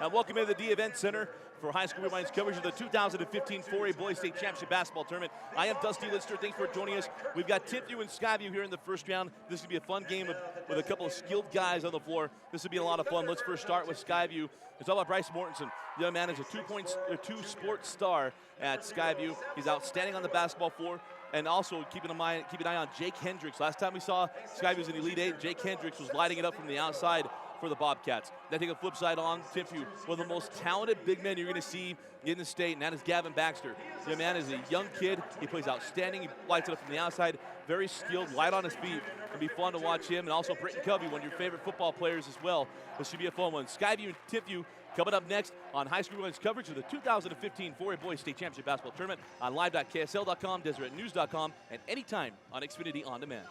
And welcome into the D Event Center for high school women's coverage of the 2015 4A Boys State Championship Basketball Tournament. I am Dusty Lister. Thanks for joining us. We've got Timpview and Skyview here in the first round. This will be a fun game with a couple of skilled guys on the floor. This will be a lot of fun. Let's first start with Skyview. It's all about Bryce Mortensen. The young man is a two sports star at Skyview. He's outstanding on the basketball floor. And also keep an eye on Jake Hendricks. Last time we saw Skyview was in Elite 8, Jake Hendricks was lighting it up from the outside for the Bobcats. Then take a flip side on Timpview, one of the most talented big men you're going to see in the state, and that is Gavin Baxter. The man is a young kid. He plays outstanding. He lights it up from the outside. Very skilled, light on his feet. It'll be fun to watch him. And also Britton Covey, one of your favorite football players as well. This should be a fun one. Skyview and Timpview coming up next on high school women's coverage of the 2015 4A Boys State Championship Basketball Tournament on live.ksl.com, DeseretNews.com, and anytime on Xfinity On Demand.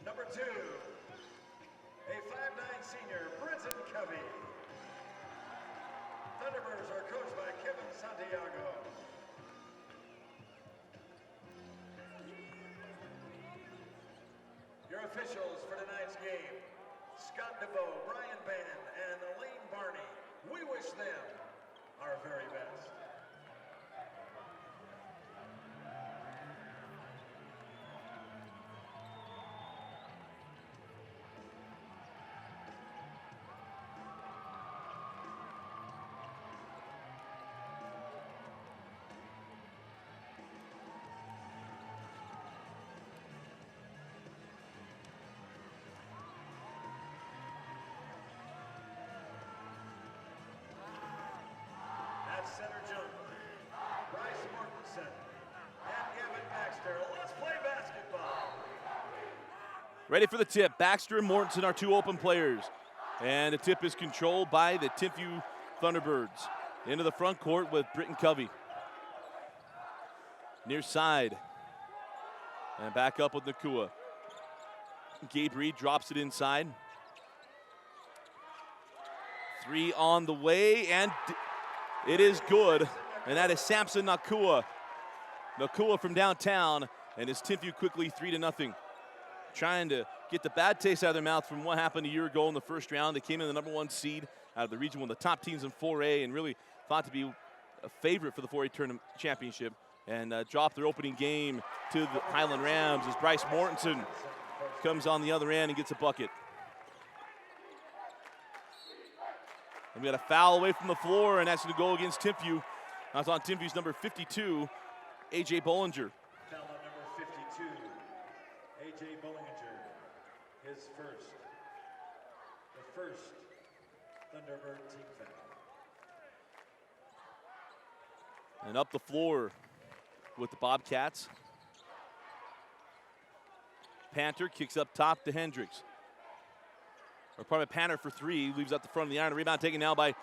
Number 2, a 5'9" senior, Britton Covey. Thunderbirds are coached by Kevin Santiago. Your officials for tonight's game, Scott DeVoe, Brian Bannon, and Elaine Barney. We wish them our very best. Center jump, Bryce Mortensen and Gavin Baxter. Let's play basketball. Ready for the tip. Baxter and Mortensen are two open players. And the tip is controlled by the Timpview Thunderbirds. Into the front court with Britton Covey. Near side. And back up with Nakua. Gabe Reed drops it inside. Three on the way, and it is good, and that is Samson Nakua. Nakua from downtown, and his Timpview quickly 3-0. Trying to get the bad taste out of their mouth from what happened a year ago in the first round. They came in the #1 seed out of the region, one of the top teams in 4A, and really thought to be a favorite for the 4A tournament championship, and dropped their opening game to the Highland Rams as Bryce Mortensen comes on the other end and gets a bucket. And we got a foul away from the floor, and that's going to go against Timpview. That's on Timpview's number 52, A.J. Bollinger. Foul on number 52, A.J. Bollinger, his first. The first Thunderbird team foul. And up the floor with the Bobcats. Panther kicks up top to Hendricks. Or probably Panter for three, leaves out the front of the iron. A rebound taken now by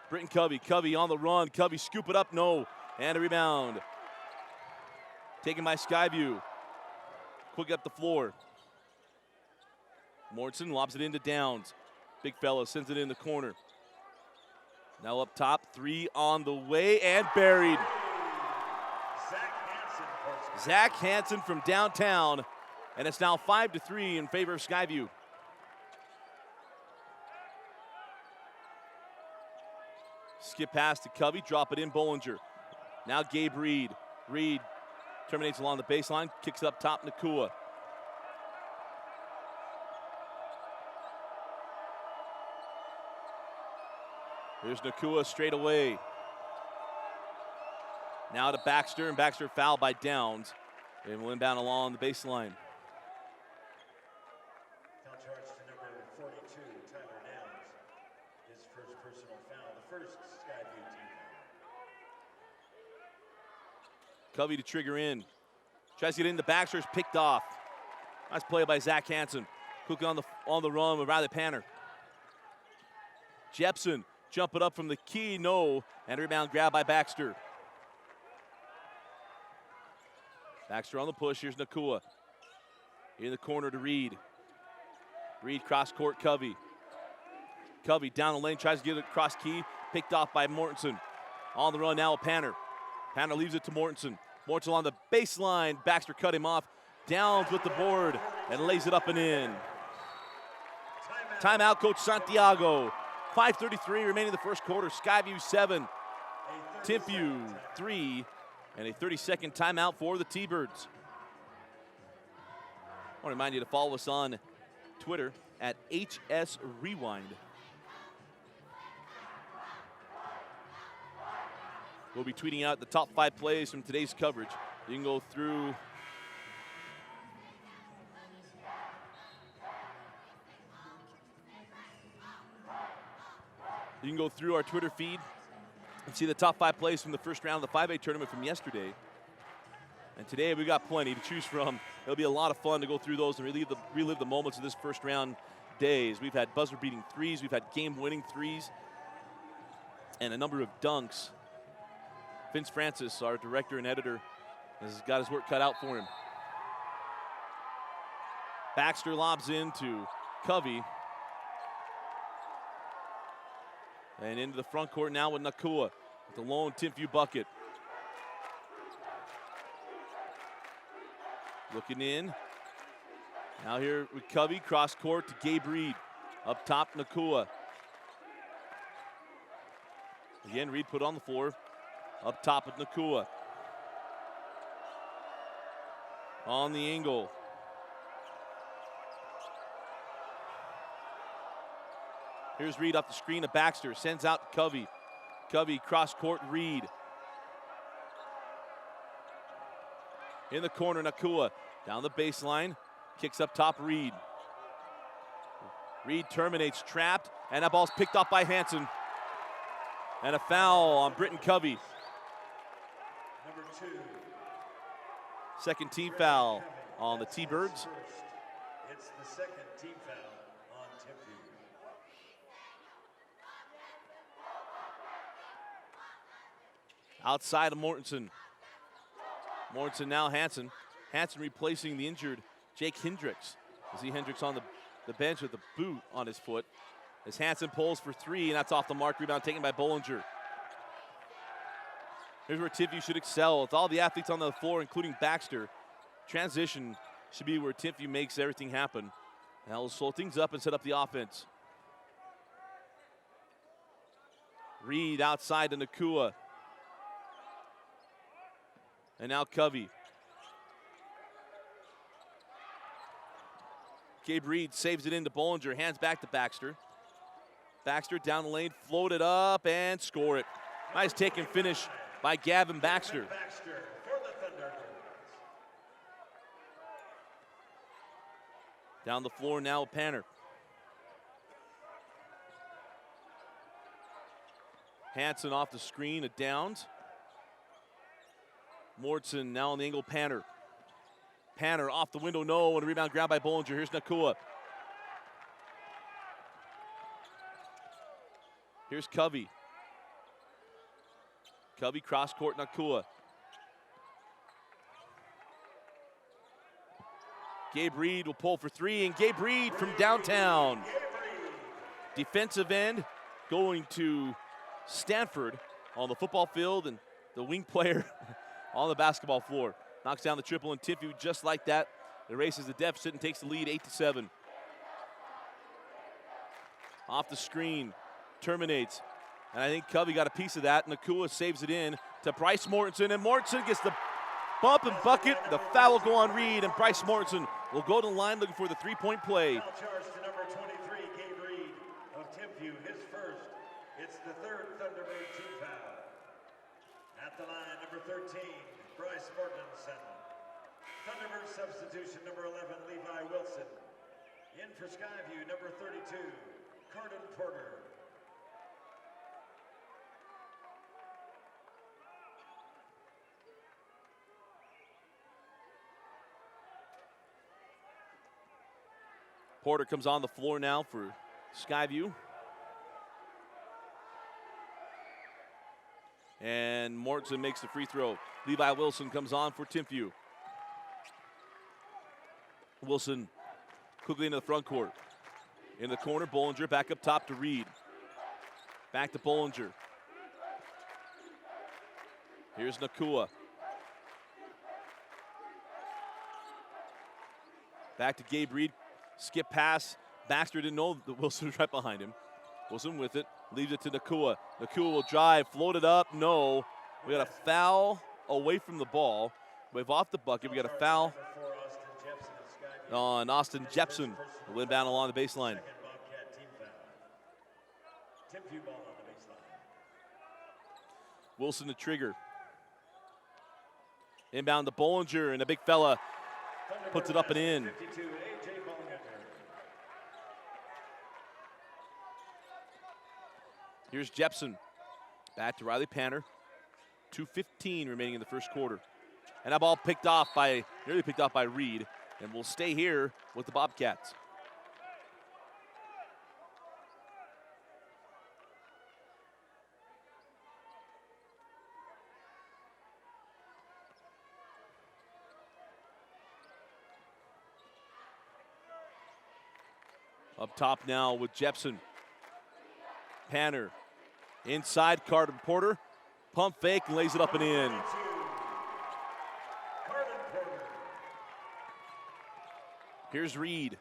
Britton Covey. Covey on the run. Covey scoop it up, no. And a rebound taken by Skyview. Quick up the floor. Mortensen lobs it into Downs. Big fella sends it in the corner. Now up top, three on the way and buried. Zach Hansen from downtown. And it's now 5-3 in favor of Skyview. Skip pass to Covey, drop it in, Bollinger. Now Gabe Reed. Reed terminates along the baseline, kicks it up top, Nakua. Here's Nakua straight away. Now to Baxter, and Baxter fouled by Downs. And will inbound along the baseline. Foul charge to number 42, Tyler Downs. His first personal foul, the first Skyview team foul. Covey to trigger in. Tries to get into Baxter, is picked off. Nice play by Zach Hansen. Quickly on the run with Riley Panter. Jepson jump it up from the key, no. And a rebound grab by Baxter. Baxter on the push, here's Nakua. In the corner to Reed. Reed cross court, Covey. Covey down the lane, tries to get it across key, picked off by Mortensen. On the run now with Panter. Panter leaves it to Mortensen. Mortensen on the baseline, Baxter cut him off. Downs with the board and lays it up and in. Timeout, Coach Santiago. 5:33 remaining in the first quarter. Skyview 7, Timpview 3, and a 30-second timeout for the T-Birds. I want to remind you to follow us on Twitter at HS Rewind. We'll be tweeting out the top 5 plays from today's coverage. You can go through our Twitter feed and see the top 5 plays from the first round of the 5A tournament from yesterday. And today we got plenty to choose from. It'll be a lot of fun to go through those and relive the moments of this first round days. We've had buzzer-beating threes, we've had game-winning threes, and a number of dunks. Vince Francis, our director and editor, has got his work cut out for him. Baxter lobs into Covey. And into the front court now with Nakua with the lone Timpview bucket. Looking in. Now here with Covey, cross court to Gabe Reed. Up top, Nakua. Again, Reed put on the floor. Up top with Nakua. On the angle. Here's Reed off the screen of Baxter. Sends out to Covey. Covey cross court, Reed. In the corner, Nakua. Down the baseline. Kicks up top, Reed. Reed terminates, trapped, and that ball's picked off by Hansen. And a foul on Britton Covey. Number 2. Second team foul on the T-Birds. It's the second team foul on Timpview. Outside of Mortensen. Mortensen now Hansen. Hansen replacing the injured Jake Hendricks. You see Hendricks on the bench with a boot on his foot. As Hansen pulls for 3, and that's off the mark. Rebound taken by Bollinger. Here's where Timpview should excel. With all the athletes on the floor, including Baxter, transition should be where Timpview makes everything happen. Now we'll slow things up and set up the offense. Reed outside to Nakua. And now Covey. Gabe Reed saves it into Bollinger, hands back to Baxter. Baxter down the lane, floated up and score it. Nice take and finish by Gavin Baxter. Baxter for the Thunderbirds. Down the floor now, Panner. Hansen off the screen, a downs. Mortson now on the angle, Panner. Panner off the window, no, and a rebound grabbed by Bollinger. Here's Nakua. Here's Covey. Covey cross court, Nakua. Gabe Reed will pull for 3, and Gabe Reed from downtown. Defensive end going to Stanford on the football field, and the wing player on the basketball floor. Knocks down the triple, and Timpview just like that erases the deficit and takes the lead 8-7. Off the screen, terminates. And I think Covey got a piece of that. Nakua saves it in to Bryce Mortensen, and Mortensen gets the bump and bucket. The foul will go on Reed, and Bryce Mortensen will go to the line looking for the three-point play. Foul charge to number 23, Gabe Reed of Timpview, his first. It's the third Thunderbird team foul. At the line, number 13, Bryce Mortensen. Thunderbird substitution, number 11, Levi Wilson. In for Skyview, number 32, Cardin Porter. Porter comes on the floor now for Skyview. And Mortensen makes the free throw. Levi Wilson comes on for Timpview. Wilson quickly into the front court. In the corner, Bollinger back up top to Reed. Back to Bollinger. Here's Nakua. Back to Gabe Reed. Skip pass Baxter didn't know that Wilson was right behind him. Wilson with it, leaves it to Nakua. Nakua will drive, float it up, no. We got a foul away from the ball. Wave off the bucket, we got a foul on Austin Jepson. We'll inbound along the baseline. Timpview ball on the baseline. Wilson to trigger. Inbound to Bollinger, and the big fella puts it up and in. 52, A.J. Bollinger. Here's Jepson. Back to Riley Panner. 2:15 remaining in the first quarter. And that ball nearly picked off by Reed. And we'll stay here with the Bobcats. Up top now with Jepson. Panner. Inside, Carter Porter. Pump fake and lays it up and in. Here's Reed.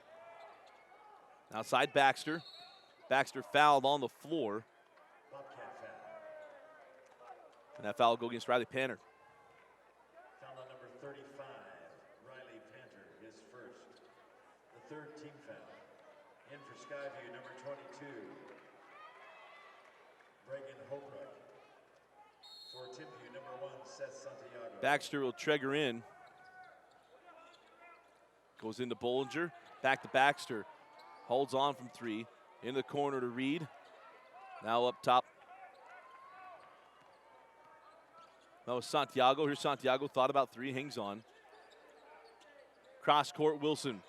Outside Baxter. Baxter fouled on the floor. And that foul will go against Riley Panner. Foul on number 35, Riley Panter, his first. The third team foul. In for Skyview, number 22, Reagan Holbrook. For Timpview, number 1, Seth Santiago. Baxter will trigger in. Goes into Bollinger. Back to Baxter. Holds on from 3. In the corner to Reed. Now up top. That was Santiago. Here's Santiago. Thought about 3. Hangs on. Cross court, Wilson.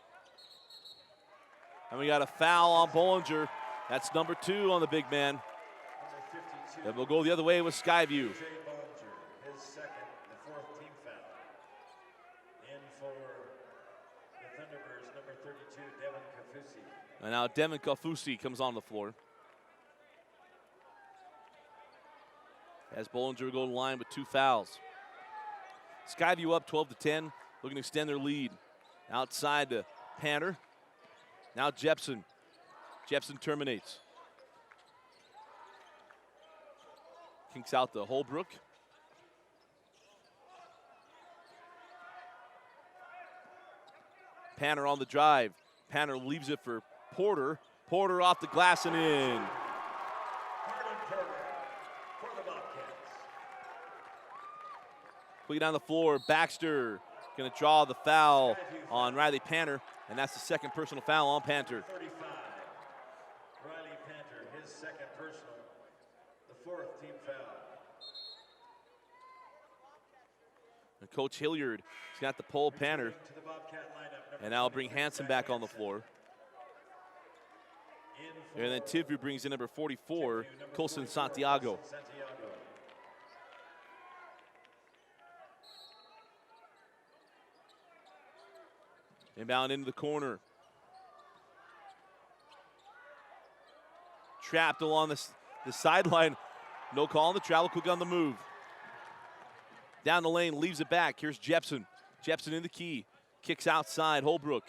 And we got a foul on Bollinger. That's number 2 on the big man. And we'll go the other way with Skyview. Bollinger, his second, the 4th team foul. In for the Thunderbirds, number 32, Devin Kafusi. And now Devin Kafusi comes on the floor. As Bollinger will go to the line with 2 fouls. Skyview up 12-10, looking to extend their lead. Outside to Panner. Now Jepson. Jepson terminates. Kinks out to Holbrook. Panner on the drive. Panner leaves it for Porter. Porter off the glass and in. Quick down the floor, Baxter going to draw the foul on Riley Panter, and that's the second personal foul on Panter. 35, Riley Panter, his second personal, the 4th team foul. And Coach Hilliard has got to pull Panter, To the Bobcat lineup, and now bring Hansen back on the floor. And then Timpview brings in number 44, Colson Santiago. Inbound into the corner. Trapped along the sideline. No call on the travel, quick on the move. Down the lane, leaves it back. Here's Jepson. Jepson in the key. Kicks outside, Holbrook.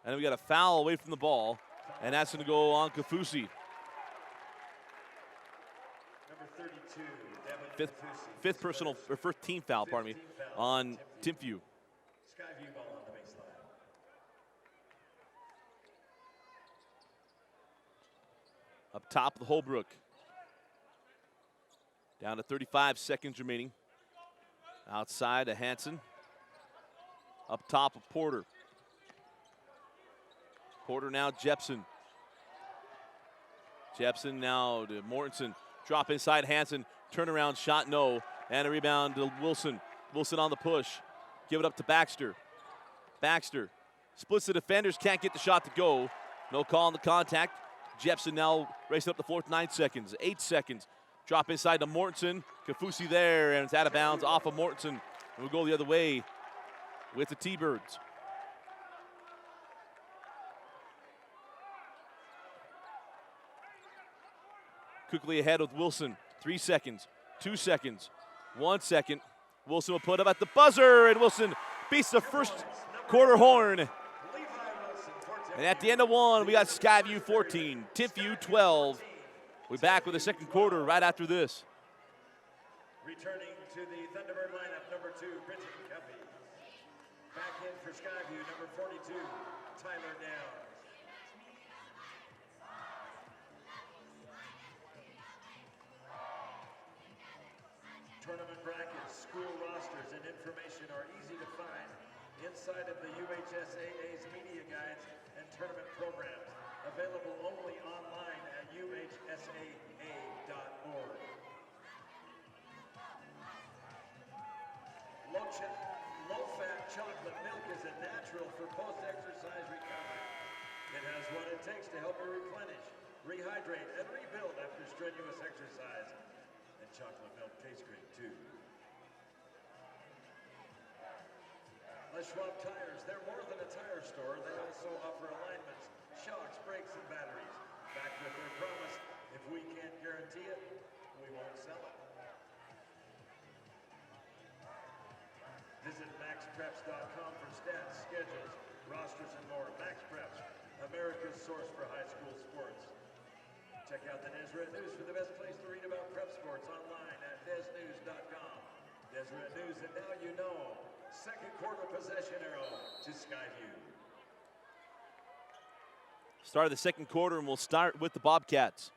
And then we got a foul away from the ball. And that's going to go on Kafusi. Number 32, Devin Kafusi. Fifth personal, or first team foul, pardon me, on Timpview. Skyview ball on the baseline. Up top of Holbrook. Down to 35 seconds remaining. Outside to Hansen. Up top of Porter. Porter now Jepson. Jepson now to Mortensen. Drop inside Hansen. Turnaround shot, no. And a rebound to Wilson. Wilson on the push. Give it up to Baxter. Baxter splits the defenders, can't get the shot to go. No call on the contact. Jepson now racing up the floor with 9 seconds, 8 seconds. Drop inside to Mortensen. Kafusi there, and it's out of bounds off of Mortensen. And we'll go the other way with the T-Birds. Quickly ahead with Wilson. 3 seconds, 2 seconds, 1 second. Wilson will put up at the buzzer, and Wilson beats the first quarter horn. And at the end of one, we got Skyview 14, Timpview 12. We're back with the second quarter right after this. Returning to the Thunderbird lineup, number 2, Bridget Cuffey. Back in for Skyview, number 42, Tyler Downs. Tournament brackets, school rosters, and information are easy to find inside of the UHSAA's media guides and tournament programs, available only online at UHSAA.org. Low-fat chocolate milk is a natural for post-exercise recovery. It has what it takes to help you replenish, rehydrate, and rebuild after strenuous exercise. And chocolate milk tastes great, too. Les Schwab Tires, they're more than a tire store. They also offer alignments, shocks, brakes, and batteries. Back with their promise, if we can't guarantee it, we won't sell it. Visit MaxPreps.com for stats, schedules, rosters, and more. MaxPreps, America's source for high school sports. Check out the Deseret News for the best place to read about prep sports online at DesNews.com. Deseret News, and now you know. Second quarter possession arrow to Skyview. Start of the second quarter, and we'll start with the Bobcats.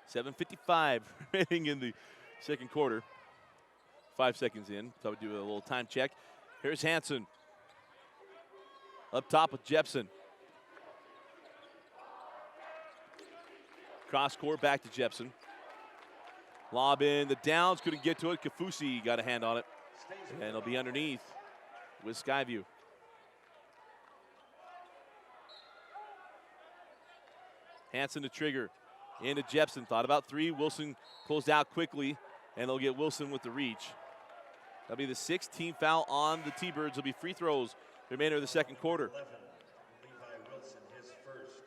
7:55 remaining in the second quarter. 5 seconds in, so I would do a little time check. Here's Hansen. Up top with Jepson. Cross court back to Jepson. Lob in, the Downs couldn't get to it. Kafusi got a hand on it. And it'll be underneath with Skyview. Hansen to trigger. Into Jepson, thought about 3. Wilson closed out quickly, and they'll get Wilson with the reach. That'll be the 6th team foul on the T-Birds. It'll be free throws the remainder of the second quarter. 11, Levi Wilson, his first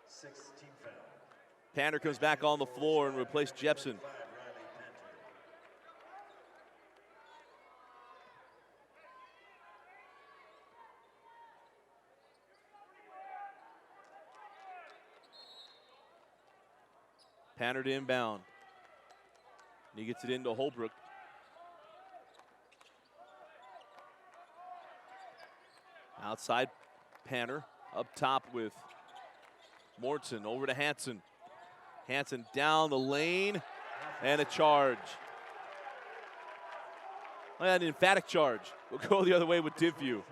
6th team foul. Pander comes back on the floor and replaced Jepson. Pander to inbound. And he gets it into Holbrook. Outside Pander, up top with Morton, over to Hansen. Hansen down the lane, and a charge. An emphatic charge. We'll go the other way with Timpview.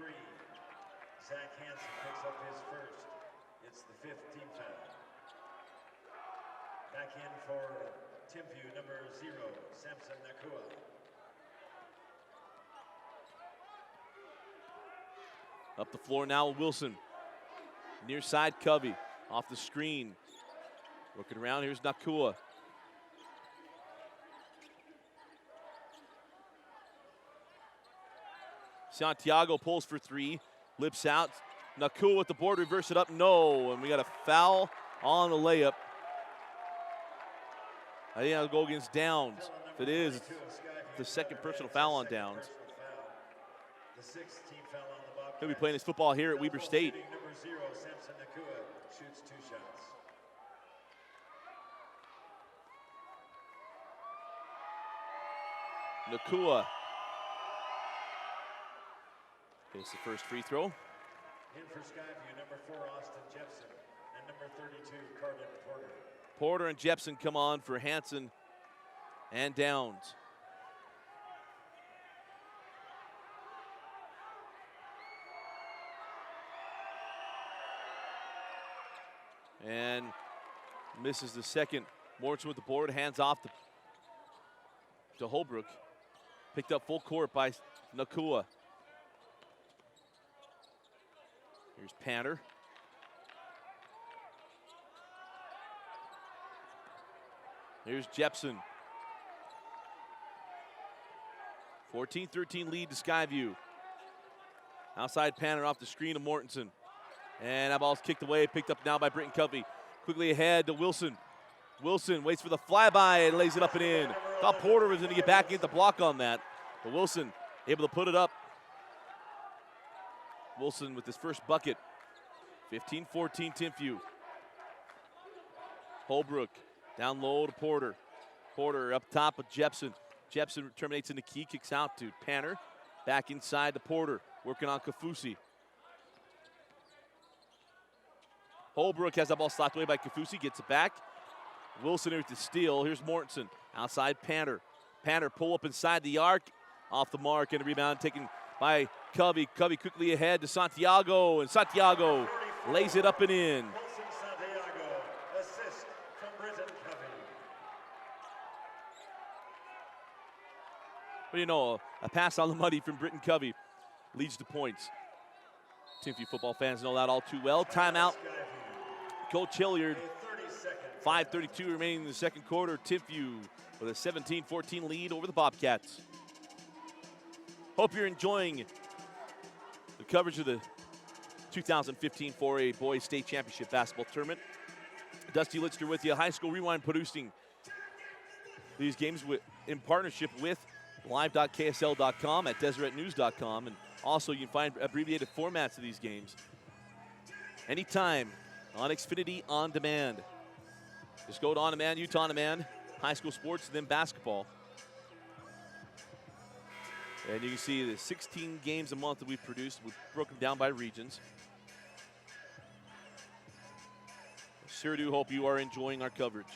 Zach Hansen picks up his first. It's the 5th team foul. Back in for Timpview, number 0, Samson Nakua. Up the floor now, Wilson. Near side, Covey. Off the screen. Looking around, here's Nakua. Santiago pulls for 3. Lips out. Nakua with the board, reverse it up. No, and we got a foul on the layup. I think I'll go against Downs. If it is, it's the second personal foul on Downs. The 6th team foul on the Bobcats. He'll be playing his football here at Weber State. Number 0, Samson Nakua, shoots 2 shots. Nakua gets the first free throw. In for Skyview, number 4, Austin Jepson, and number 32, Carden Porter. Porter and Jepson come on for Hansen and Downs. And misses the second. Morton with the board, hands off to Holbrook. Picked up full court by Nakua. Here's Pander. Here's Jepson. 14-13 lead to Skyview. Outside Pander off the screen of Mortensen. And that ball's kicked away, picked up now by Britton Covey. Quickly ahead to Wilson. Wilson waits for the flyby and lays it up and in. Thought Porter was going to get back and get the block on that. But Wilson able to put it up. Wilson with his first bucket 15-14 Timpview. Holbrook down low to Porter. Porter up top of Jepson. Jepson terminates in the key, kicks out to Panner. Back inside to Porter, working on Kafusi. Holbrook has the ball slapped away by Kafusi, gets it back. Wilson with the steal. Here's Mortensen outside Panner. Panner pull up inside the arc, off the mark, and a rebound taken by Covey. Covey quickly ahead to Santiago, and Santiago lays it up and in. Santiago, assist from Britton Covey. But you know, a pass on the money from Britton Covey leads to points. Timpview football fans know that all too well. Timeout. Coach Hilliard. 5:32 remaining in the second quarter. Timpview with a 17-14 lead over the Bobcats. Hope you're enjoying the coverage of the 2015 4A Boys State Championship Basketball Tournament. Dusty Litster with you. High School Rewind producing these games in partnership with live.ksl.com at deseretnews.com. And also you can find abbreviated formats of these games anytime on Xfinity On Demand. Just go to On Demand, Utah On Demand, high school sports, and then basketball. And you can see the 16 games a month that we've produced. We've broken down by regions. I sure do hope you are enjoying our coverage.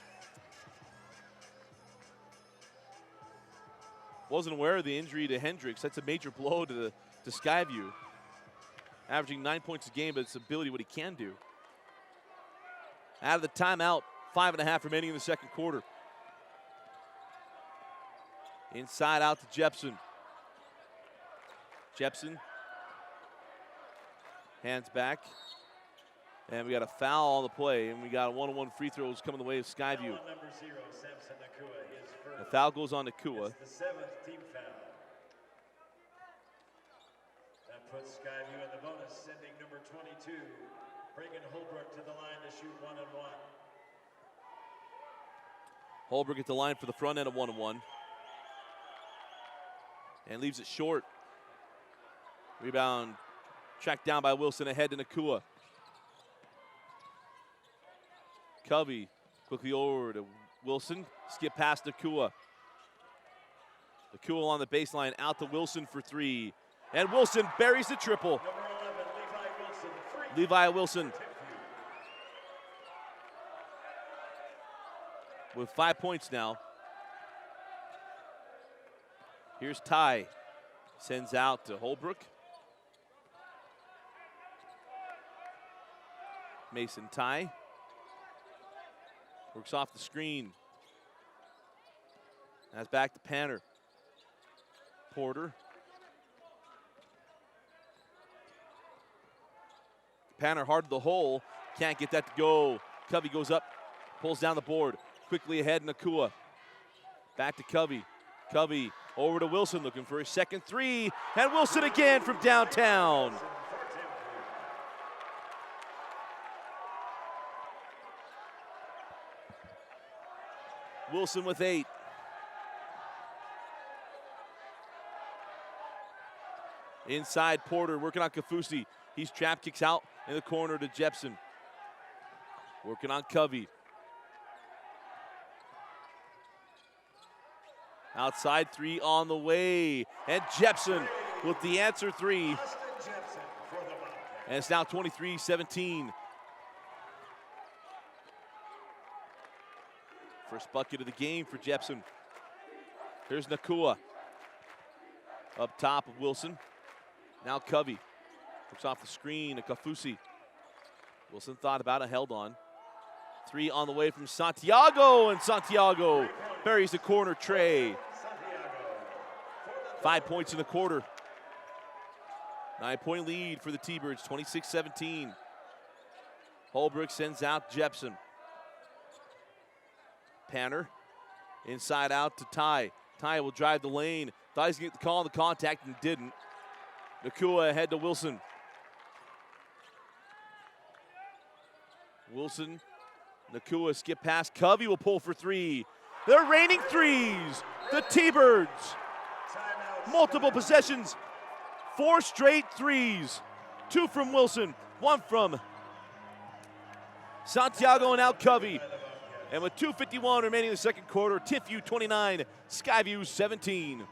Wasn't aware of the injury to Hendricks. That's a major blow to Skyview. Averaging 9 points a game, but it's ability, what he can do. Out of the timeout, 5.5 remaining in the second quarter. Inside out to Jepson. Jepson. Hands back. And we got a foul on the play, and we got a one-on-one free throws coming the way of Skyview. The foul goes on to Kua. It's the seventh team foul. That puts Skyview in the bonus, sending number 22, bringing Holbrook to the line to shoot 1-and-1. Holbrook at the line for the front end of 1-and-1. And leaves it short. Rebound tracked down by Wilson, ahead to Nakua. Covey quickly over to Wilson. Skip past Nakua. Nakua on the baseline, out to Wilson for three. And Wilson buries the triple. Number 11, Levi Wilson. Levi Wilson with 5 points now. Here's Ty. Sends out to Holbrook. Mason Ty. Works off the screen. That's back to Panner. Porter. Panner hard to the hole. Can't get that to go. Covey goes up. Pulls down the board. Quickly ahead, Nakua. Back to Covey. Covey over to Wilson looking for his second three. And Wilson again from downtown. Wilson with 8. Inside Porter working on Kafusi. He's trapped, kicks out in the corner to Jepson. Working on Covey. Outside three on the way. And Jepson with the answer three. And it's now 23-17. First bucket of the game for Jepson. Here's Nakua. Up top of Wilson. Now Covey. Looks off the screen to Kafusi. Wilson thought about it, held on. Three on the way from Santiago, and Santiago buries the corner tray. 5 points in the quarter. 9-point lead for the T-Birds, 26-17. Holbrook sends out Jepson. Panner, inside out to Ty. Ty will drive the lane. Thought he's going to get the call on the contact and didn't. Nakua ahead to Wilson. Wilson, Nakua skip past. Covey will pull for three. They're raining threes. The T-Birds. Multiple possessions. 4 straight threes. 2 from Wilson, 1 from Santiago and now Covey. And with 2:51 remaining in the second quarter, Timpview 29, Skyview 17.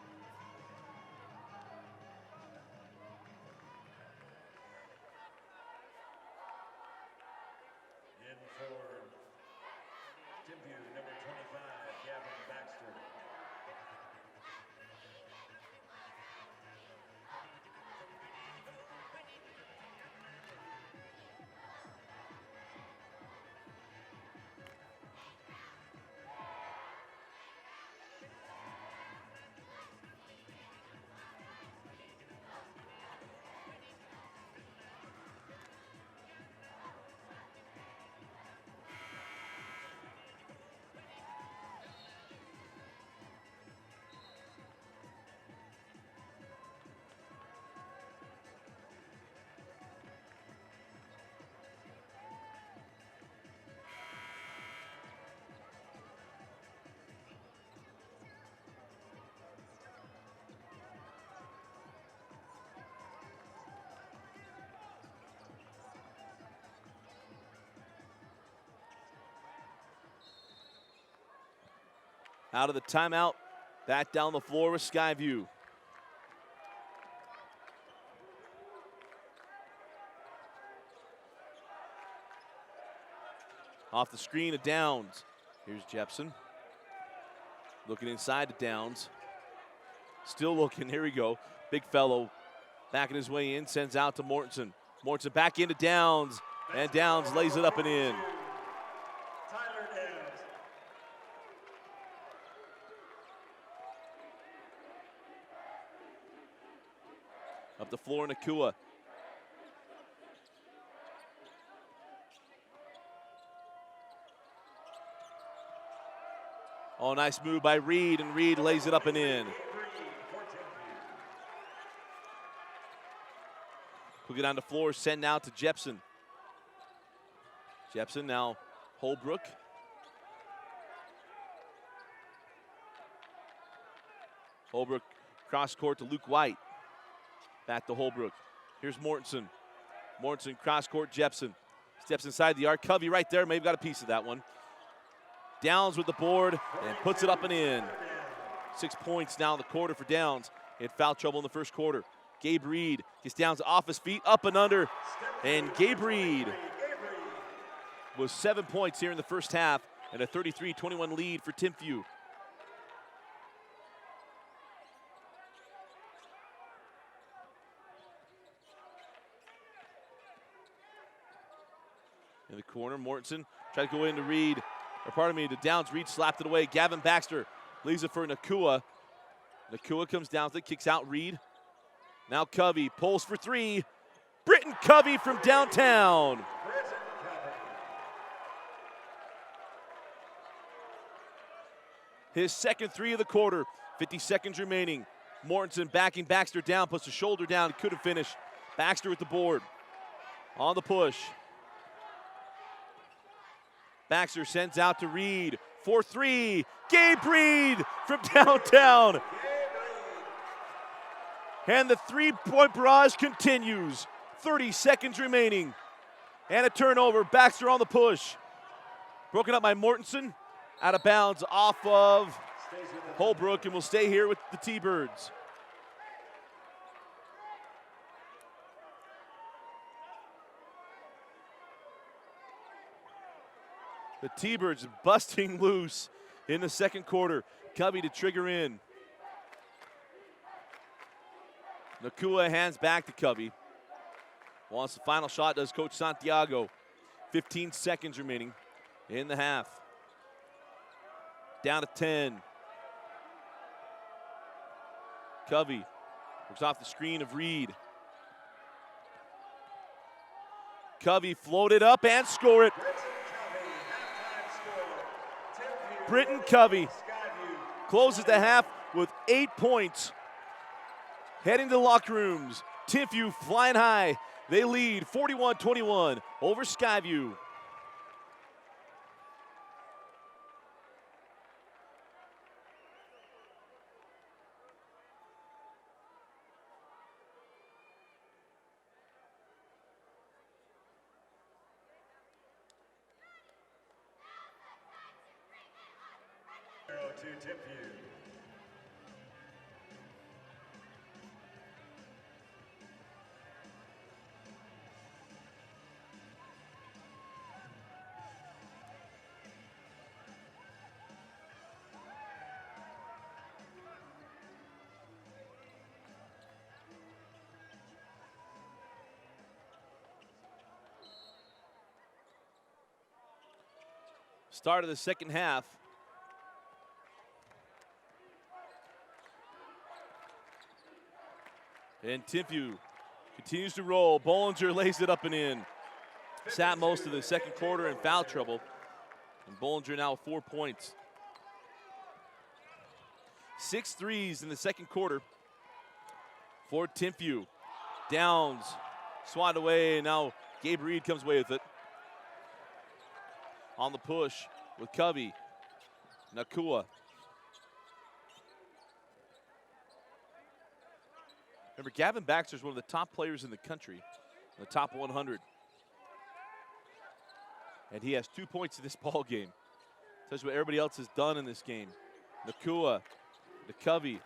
Out of the timeout, back down the floor with Skyview. Off the screen of Downs. Here's Jepson. Looking inside to Downs. Still looking, here we go. Big fellow backing his way in, sends out to Mortensen. Mortensen back into Downs, and Downs lays it up and in. Up the floor, Nakua. Oh, nice move by Reed, and Reed lays it up and in. Quick it on the floor, send out to Jepson. Jepson now Holbrook. Holbrook cross court to Luke White. Back to Holbrook. Here's Mortensen. Mortensen cross court, Jepson. Steps inside the arc. Covey right there, maybe got a piece of that one. Downs with the board and puts it up and in. 6 points now in the quarter for Downs. He had foul trouble in the first quarter. Gabe Reed gets Downs off his feet, up and under. And Gabe Reed was 7 points here in the first half and a 33-21 lead for Timpview. In the corner, Mortensen tried to go into Reed, or pardon me, to Downs. Reed slapped it away. Gavin Baxter leaves it for Nakua. Nakua comes down, kicks out Reed. Now Covey pulls for three. Britton Covey from downtown. His second three of the quarter. 50 seconds remaining. Mortensen backing Baxter down, puts the shoulder down, could have finished. Baxter with the board. On the push. Baxter sends out to Reed for three. Gabe Reed from downtown. And the three-point barrage continues. 30 seconds remaining. And a turnover. Baxter on the push. Broken up by Mortensen. Out of bounds off of Holbrook, and will stay here with the T-Birds. The T-Birds busting loose in the second quarter. Covey to trigger in. Nakua hands back to Covey. Wants the final shot, does Coach Santiago. 15 seconds remaining in the half. Down to 10. Covey works off the screen of Reed. Covey floated up and score it. Britton Covey closes the half with 8 points. Heading to the locker rooms. Timpview flying high. They lead 41-21 over Skyview. Timpview. Start of the second half. And Timpview continues to roll. Bollinger lays it up and in. Sat most of the second quarter in foul trouble. And Bollinger now 4 points. 6 threes in the second quarter for Timpview. Downs, swatted away, and now Gabe Reed comes away with it. On the push with Covey. Nakua. Remember, Gavin Baxter is one of the top players in the country, in the top 100. And he has 2 points in this ball game. Tells you what everybody else has done in this game. Nakua to Covey.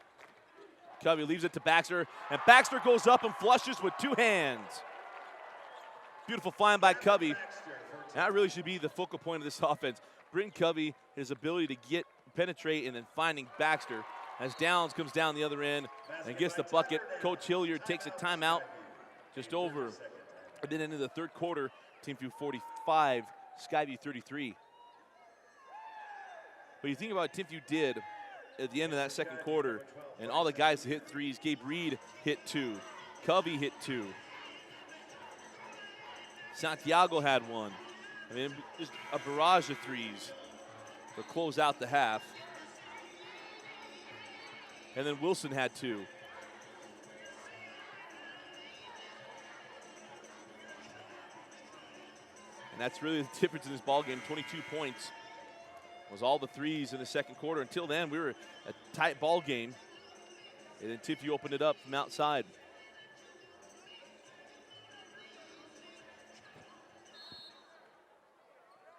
Covey leaves it to Baxter, and Baxter goes up and flushes with 2 hands. Beautiful find by Covey. That really should be the focal point of this offense. Bring Covey, his ability to penetrate, and then finding Baxter. As Downs comes down the other end and gets the bucket, Coach Hilliard takes a timeout just over. And then into the third quarter, Timpview 45, Skyview 33. But you think about what Timpview did at the end of that second quarter, and all the guys that hit threes. Gabe Reed hit 2. Covey hit 2. Santiago had 1. I mean, just a barrage of threes to close out the half. And then Wilson had 2. And that's really the difference in this ballgame. 22 points was all the threes in the second quarter. Until then, we were a tight ball game. And then Timpview opened it up from outside.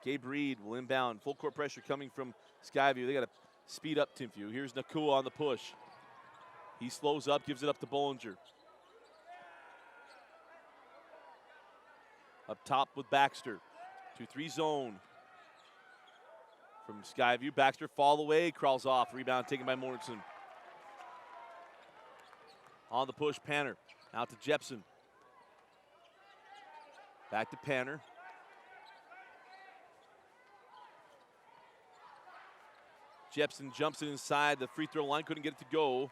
Gabe Reed will inbound. Full court pressure coming from Skyview. They got to speed up Timpview. Here's Nakua on the push. He slows up, gives it up to Bollinger. Up top with Baxter. 2-3 zone. From Skyview, Baxter fall away, crawls off. Rebound taken by Morrison. On the push, Panner. Out to Jepson. Back to Panner. Jepson jumps it inside the free throw line, couldn't get it to go.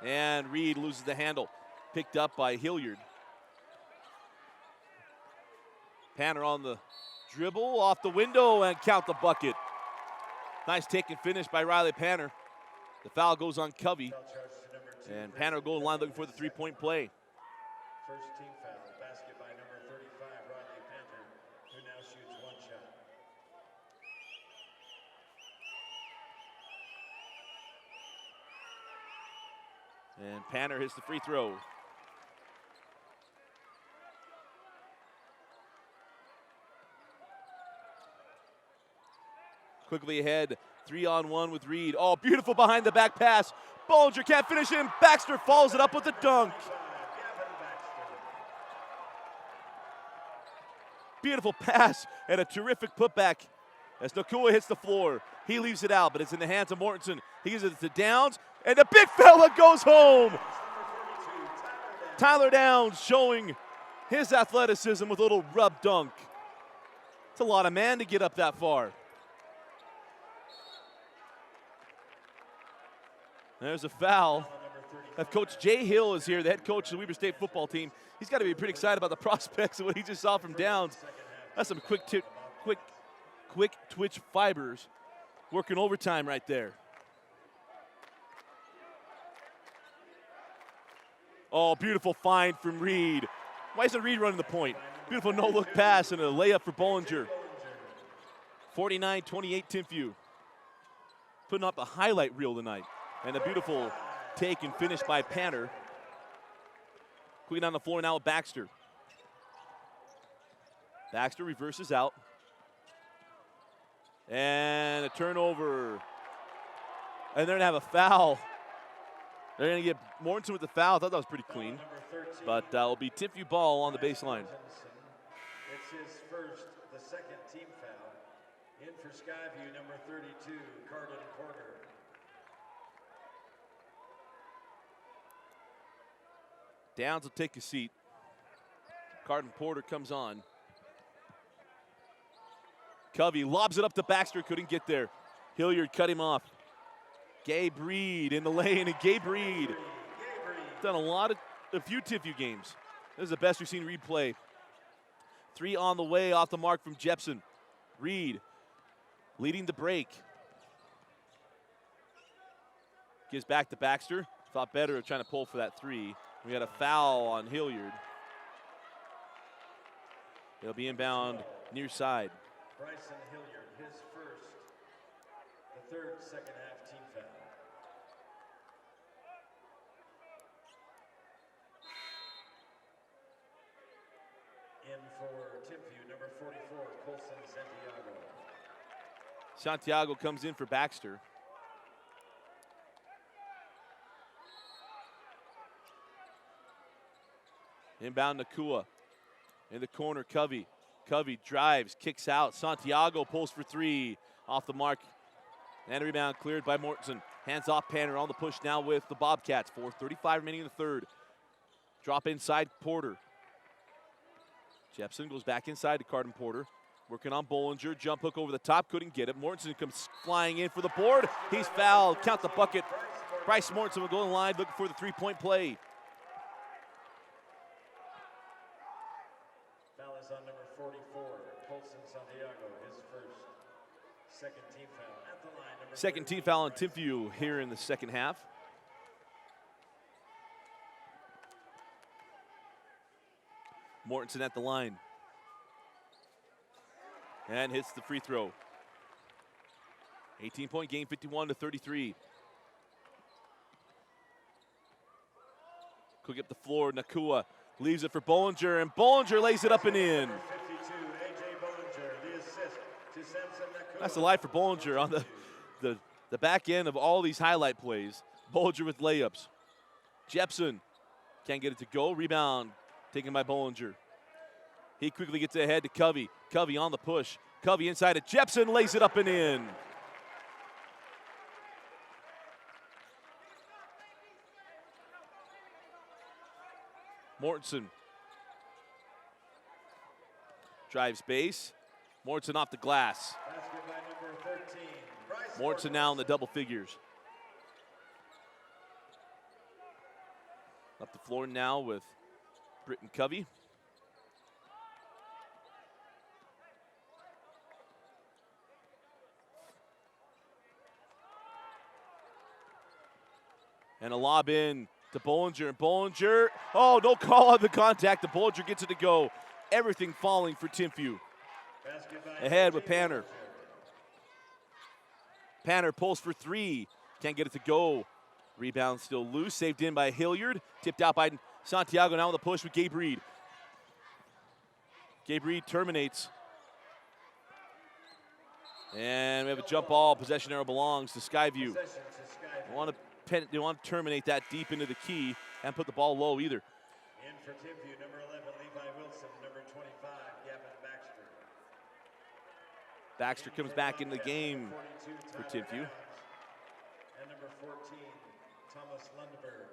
And Reed loses the handle. Picked up by Hilliard. Panner on the dribble, off the window, and count the bucket. Nice take and finish by Riley Panner. The foul goes on Covey. And Panner goal line looking for the three-point play. First team foul, basket by number 35, Riley Panner, who now shoots 1 shot. And Panner hits the free throw. Quickly ahead, 3-on-1 with Reed. Oh, beautiful behind the back pass. Bollinger can't finish him. Baxter follows it up with a dunk. Beautiful pass and a terrific putback as Nakua hits the floor. He leaves it out, but it's in the hands of Mortensen. He gives it to Downs, and the big fella goes home. Tyler Downs showing his athleticism with a little rub dunk. It's a lot of man to get up that far. There's a foul. If Coach Jay Hill is here, the head coach of the Weber State football team, he's got to be pretty excited about the prospects of what he just saw from Downs. That's some quick twitch fibers working overtime right there. Oh, beautiful find from Reed. Why isn't Reed running the point? Beautiful no-look pass and a layup for Bollinger. 49-28 Timpview. Putting up a highlight reel tonight. And a beautiful take and finish by Panner. Quickly down the floor now with Baxter. Baxter reverses out. And a turnover. And they're going to have a foul. They're going to get Mortensen with the foul. I thought that was pretty clean. But it'll be Timpview ball on the baseline. It's his first, the second team foul. In for Skyview, number 32, Carden Porter. Downs will take a seat. Carden Porter comes on. Covey lobs it up to Baxter, couldn't get there. Hilliard cut him off. Gabe Reed in the lane, and Gabe Reed done a few Timpview games. This is the best we've seen Reed play. 3 on the way, off the mark from Jepson. Reed leading the break. Gives back to Baxter. Thought better of trying to pull for that 3. We had a foul on Hilliard. He'll be inbound near side. Bryson Hilliard, his first, the third second half team foul. In for Timpview, number 44, Colson Santiago. Santiago comes in for Baxter. Inbound Nakua. In the corner, Covey. Covey drives, kicks out. Santiago pulls for 3. Off the mark. And a rebound cleared by Mortensen. Hands off Panner on the push now with the Bobcats. 4:35 remaining in the third. Drop inside Porter. Jepson goes back inside to Carden Porter. Working on Bollinger. Jump hook over the top. Couldn't get it. Mortensen comes flying in for the board. He's fouled. Count the bucket. Bryce Mortensen will go in line looking for the 3-point play. Foul is on number 44, Colson Santiago, his first. Second team foul at the line. Second team foul on Timpview here in the second half. Mortensen at the line. And hits the free throw. 18-point game, 51-33. Quick up the floor, Nakua leaves it for Bollinger, and Bollinger lays it up and in. 52, A.J. Bollinger, the assist to Samson Nakua. That's the life for Bollinger on the back end of all these highlight plays. Bollinger with layups. Jepson can't get it to go. Rebound taken by Bollinger. He quickly gets ahead to Covey. Covey on the push. Covey inside it. Jepson lays it up and in. Mortensen drives base. Mortensen off the glass. Basket by number 13, Bryce Mortensen now in the double figures. Up the floor now with Britton Covey. And a lob in to Bollinger, and Bollinger, oh, no call on the contact. The Bollinger gets it to go. Everything falling for Timpview. Ahead with Panner. Panner pulls for 3. Can't get it to go. Rebound still loose. Saved in by Hilliard. Tipped out by Santiago now on the push with Gabe Reed. Gabe Reed terminates. And we have a jump ball. Possession arrow belongs to Skyview. They want to terminate that deep into the key and put the ball low either. In for Timpview, number 11, Levi Wilson, number 25, Gavin Baxter. Baxter comes back into the game for Timpview. And number 14, Thomas Lundberg.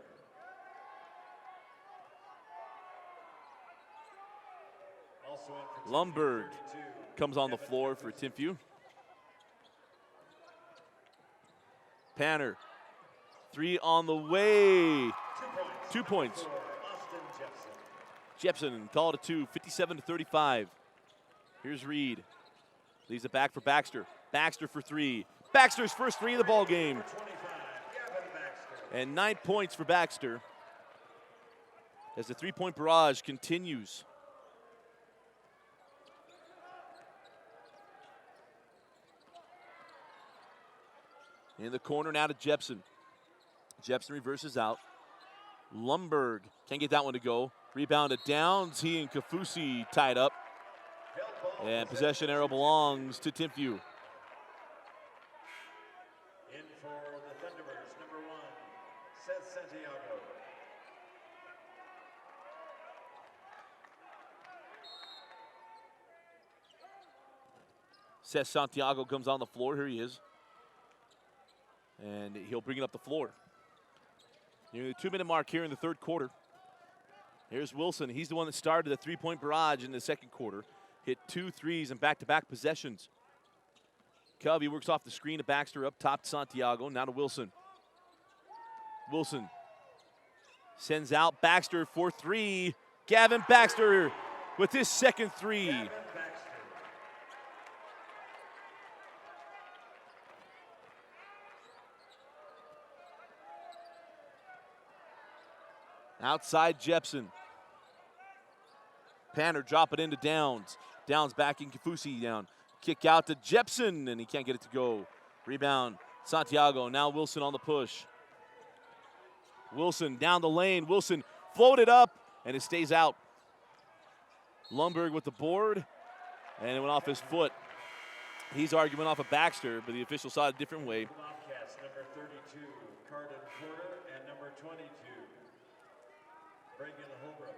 Also in for Lundberg 32, comes on the floor for Timpview. Panner. 3 on the way. 2 points. Jepson called it 2, 57-35. Here's Reed. Leaves it back for Baxter. Baxter for 3. Baxter's first 3 of the ball game. And 9 points for Baxter as the 3-point barrage continues. In the corner now to Jepson. Jepson reverses out. Lundberg can't get that one to go. Rebounded Downs. He and Kafusi tied up. And possession arrow belongs to Timpview. In for the Seth Santiago comes on the floor. Here he is. And he'll bring it up the floor. Near the 2-minute mark here in the third quarter. Here's Wilson. He's the one that started the three-point barrage in the second quarter. Hit 2 threes and back-to-back possessions. Covey works off the screen to Baxter, up top to Santiago. Now to Wilson. Wilson sends out Baxter for 3. Gavin Baxter with his second 3. Outside Jepson. Panner drop it into Downs. Downs backing Kafusi down. Kick out to Jepson, and he can't get it to go. Rebound, Santiago. Now Wilson on the push. Wilson down the lane. Wilson floated up, and it stays out. Lundberg with the board, and it went off his foot. He's arguing off of Baxter, but the official saw it a different way. Bobcats, number 32, Carden Porter, and number 22, Reagan Holbrook.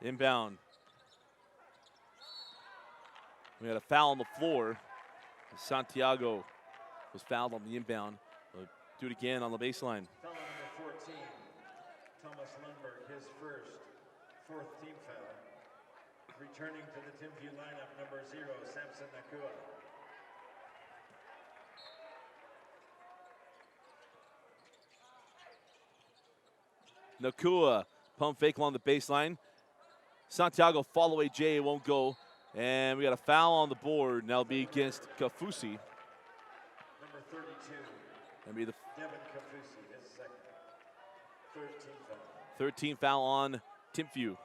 Inbound. We had a foul on the floor. Santiago was fouled on the inbound. We'll do it again on the baseline. Foul number 14, Thomas Lundberg, his first, 4th team foul. Returning to the Timpview lineup, number 0, Samson Nakua. Nakua, pump fake along the baseline. Santiago fall away J, won't go. And we got a foul on the board. Now be against Kafusi. Number 32. That'll be the Devin Kafusi, his second. 13 foul. 13 foul on Timpview.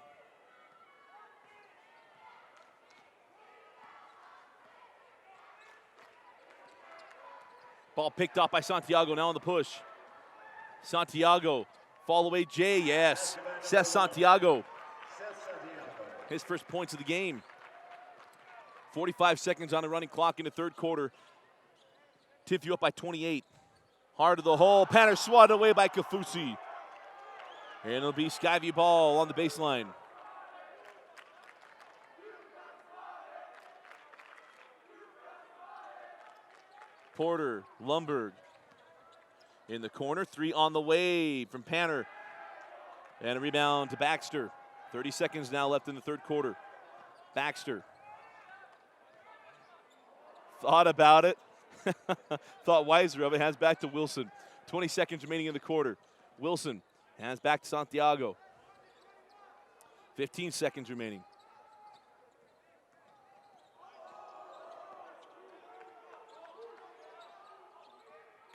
Ball picked off by Santiago, now on the push. Santiago, fall away J, yes. Seth Santiago. His first points of the game. 45 seconds on the running clock in the third quarter. Timpview up by 28. Hard to the hole. Panner swatted away by Kafusi. And it'll be Skyview ball on the baseline. Porter, Lundberg in the corner. 3 on the way from Panner. And a rebound to Baxter. 30 seconds now left in the third quarter. Baxter. Thought about it. Thought wiser of it. Hands back to Wilson. 20 seconds remaining in the quarter. Wilson hands back to Santiago. 15 seconds remaining.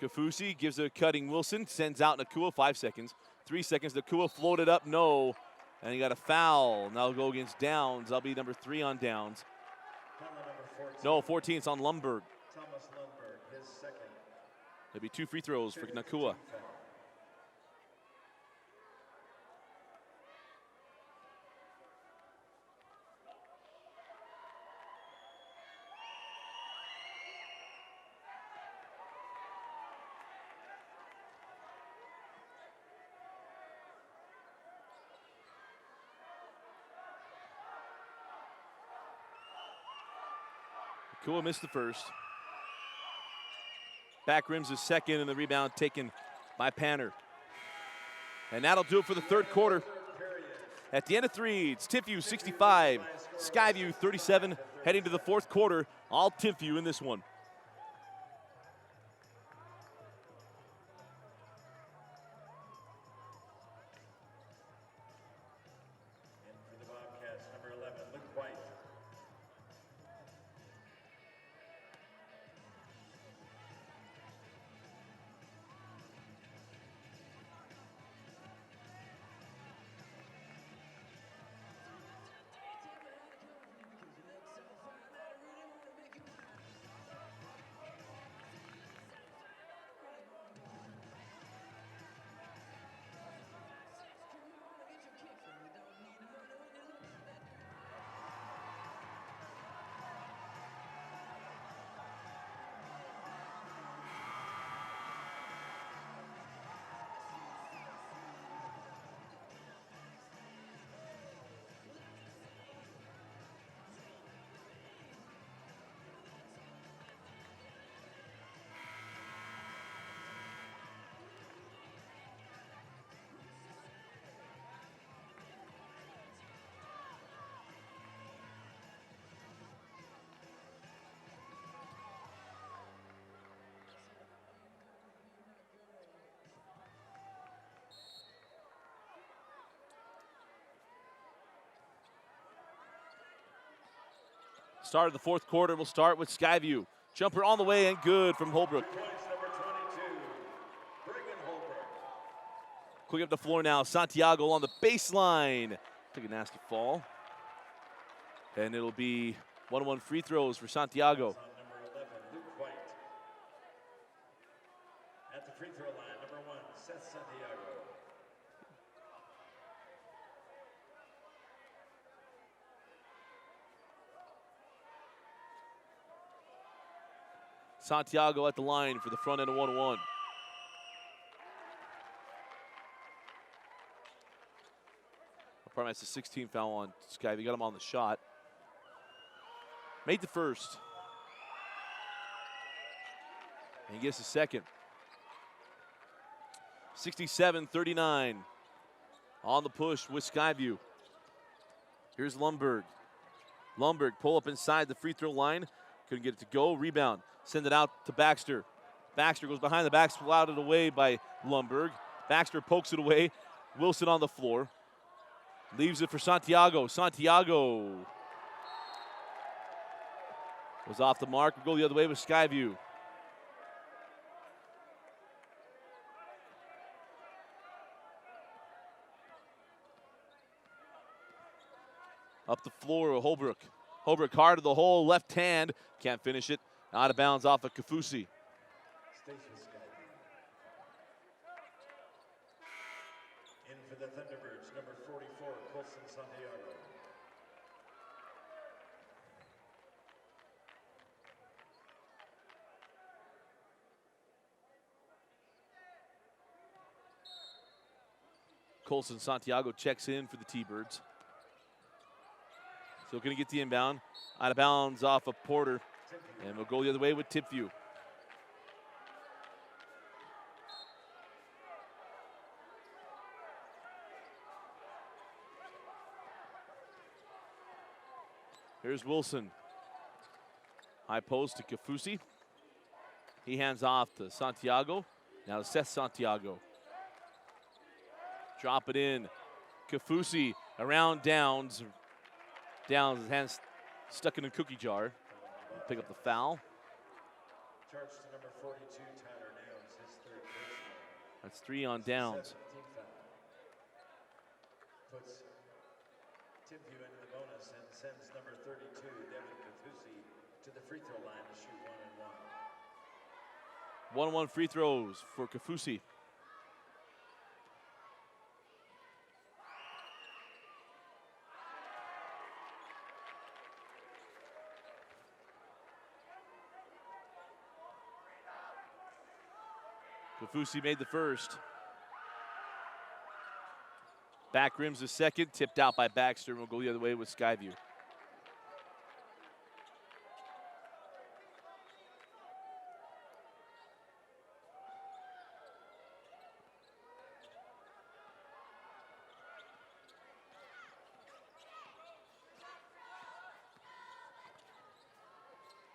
Kafusi gives a cutting Wilson. Sends out Nakua. 5 seconds. 3 seconds. Nakua floated up. No. And he got a foul. Now go against Downs. That'll be number 3 on Downs. No, 14. It's on Lundberg. Thomas Lundberg, his second. There'll be 2 free throws for Nakua. Nakua missed the first. Back rims his second, and the rebound taken by Panner. And that'll do it for the third quarter. At the end of 3, it's Timpview 65, Skyview 37, heading to the fourth quarter. All Timpview in this one. And for the Bobcats, number 11, Luke White. Start of the fourth quarter, we'll start with Skyview. Jumper on the way and good from Holbrook. Points number 22, Brigham Holbrook. Quick up the floor now, Santiago on the baseline. Took a nasty fall. And it'll be 1-1 free throws for Santiago. On number 11, Luke White. At the free throw line, number 1, Seth Santiago. Santiago at the line for the front end of 1-1. Probably that's the 16th foul on Skyview. Got him on the shot. Made the first. And he gets the second. 67-39 on the push with Skyview. Here's Lundberg. Lundberg pull up inside the free throw line. Couldn't get it to go. Rebound. Send it out to Baxter. Baxter goes behind the back, swatted away by Lundberg. Baxter pokes it away. Wilson on the floor. Leaves it for Santiago. Santiago was off the mark. We'll go the other way with Skyview. Up the floor with Holbrook. Holbrook hard to the hole, left hand. Can't finish it. Out of bounds off of Kafusi. Stays with Skyview. In for the Thunderbirds, number 44, Colson Santiago. Colson Santiago checks in for the T-Birds. So going to get the inbound. Out of bounds off of Porter. And we'll go the other way with Timpview. Here's Wilson. High post to Kafusi. He hands off to Santiago. Now to Seth Santiago. Drop it in. Kafusi around Downs. Downs, his hands stuck in a cookie jar. Pick up the foul. Charged to number 42, Tyler Downs, his third personal. That's 3 on Downs. 17th foul. Puts Timpview into the bonus and sends number 32, Devin Kafusi, to the free throw line to shoot 1 and 1. 1-1 free throws for Kafusi. Kafusi made the first. Back rims the second, tipped out by Baxter, and we'll go the other way with Skyview.